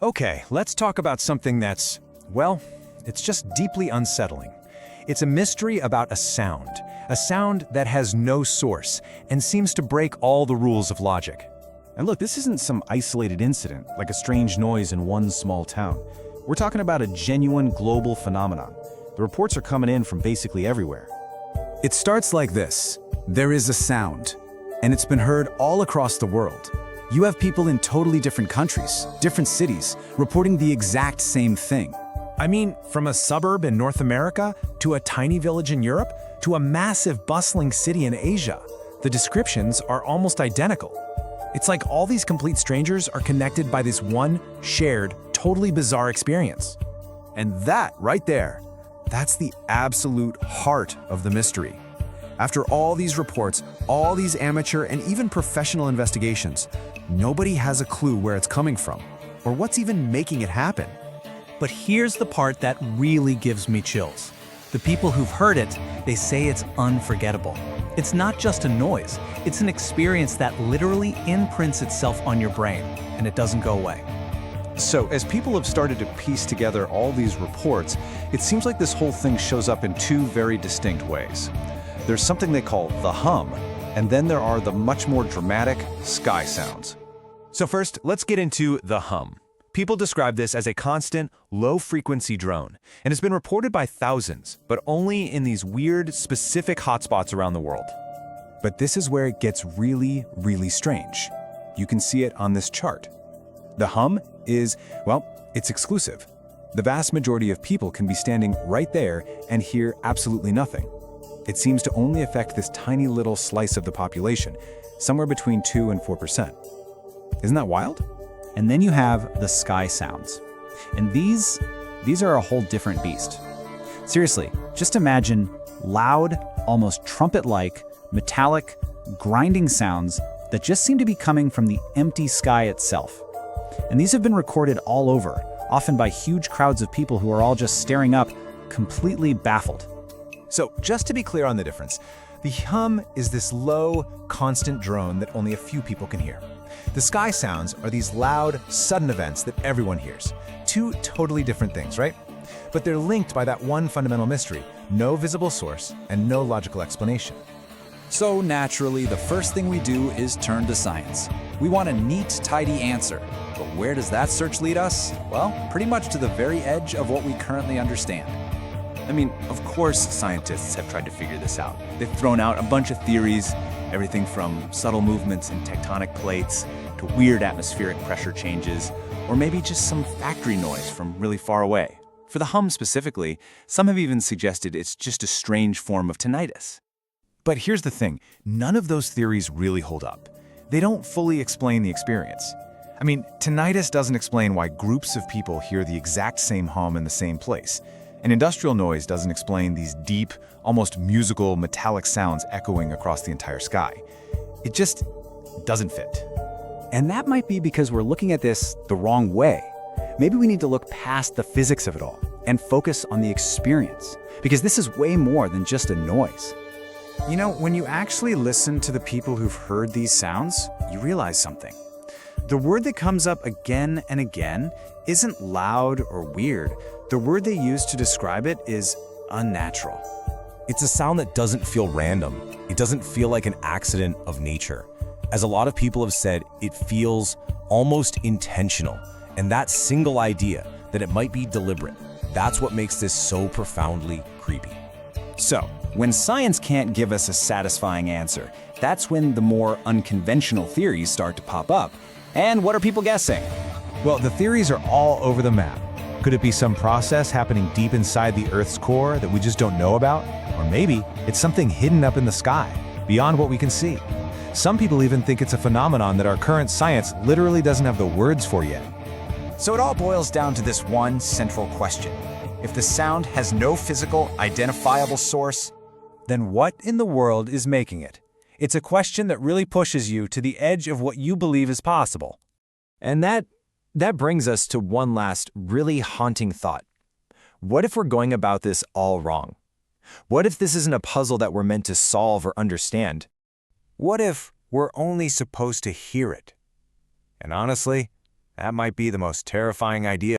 Okay, let's talk about something that's, well, it's just deeply unsettling. It's a mystery about a sound that has no source and seems to break all the rules of logic. And look, this isn't some isolated incident, like a strange noise in one small town. We're talking about a genuine global phenomenon. The reports are coming in from basically everywhere. It starts like this. There is a sound, and it's been heard all across the world. You have people in totally different countries, different cities, reporting the exact same thing. I mean, from a suburb in North America, to a tiny village in Europe, to a massive bustling city in Asia, the descriptions are almost identical. It's like all these complete strangers are connected by this one, shared, totally bizarre experience. And that right there, that's the absolute heart of the mystery. After all these reports, all these amateur and even professional investigations, nobody has a clue where it's coming from, or what's even making it happen. But here's the part that really gives me chills. The people who've heard it, they say it's unforgettable. It's not just a noise, it's an experience that literally imprints itself on your brain, and it doesn't go away. So, as people have started to piece together all these reports, it seems like this whole thing shows up in two very distinct ways. There's something they call the hum, and then there are the much more dramatic sky sounds. So first, let's get into the hum. People describe this as a constant, low-frequency drone, and it's been reported by thousands, but only in these weird, specific hotspots around the world. But this is where it gets really, really strange. You can see it on this chart. The hum is, well, it's exclusive. The vast majority of people can be standing right there and hear absolutely nothing. It seems to only affect this tiny little slice of the population, somewhere between 2 and 4%. Isn't that wild? And then you have the sky sounds. And these are a whole different beast. Seriously, just imagine loud, almost trumpet-like, metallic, grinding sounds that just seem to be coming from the empty sky itself. And these have been recorded all over, often by huge crowds of people who are all just staring up, completely baffled. So just to be clear on the difference, the hum is this low, constant drone that only a few people can hear. The sky sounds are these loud, sudden events that everyone hears. Two totally different things, right? But they're linked by that one fundamental mystery, no visible source and no logical explanation. So naturally, the first thing we do is turn to science. We want a neat, tidy answer. But where does that search lead us? Well, pretty much to the very edge of what we currently understand. I mean, of course scientists have tried to figure this out. They've thrown out a bunch of theories, everything from subtle movements in tectonic plates to weird atmospheric pressure changes, or maybe just some factory noise from really far away. For the hum specifically, some have even suggested it's just a strange form of tinnitus. But here's the thing, none of those theories really hold up. They don't fully explain the experience. I mean, tinnitus doesn't explain why groups of people hear the exact same hum in the same place. And industrial noise doesn't explain these deep, almost musical, metallic sounds echoing across the entire sky. It just doesn't fit. And that might be because we're looking at this the wrong way. Maybe we need to look past the physics of it all and focus on the experience, because this is way more than just a noise. You know, when you actually listen to the people who've heard these sounds, you realize something. The word that comes up again and again isn't loud or weird. The word they use to describe it is unnatural. It's a sound that doesn't feel random. It doesn't feel like an accident of nature. As a lot of people have said, it feels almost intentional. And that single idea that it might be deliberate, that's what makes this so profoundly creepy. So, when science can't give us a satisfying answer, that's when the more unconventional theories start to pop up. And what are people guessing? Well, the theories are all over the map. Could it be some process happening deep inside the Earth's core that we just don't know about? Or maybe it's something hidden up in the sky, beyond what we can see. Some people even think it's a phenomenon that our current science literally doesn't have the words for yet. So it all boils down to this one central question. If the sound has no physical, identifiable source, Then what in the world is making it? It's a question that really pushes you to the edge of what you believe is possible. And that brings us to one last really haunting thought. What if we're going about this all wrong? What if this isn't a puzzle that we're meant to solve or understand? What if we're only supposed to hear it? And honestly, That might be the most terrifying idea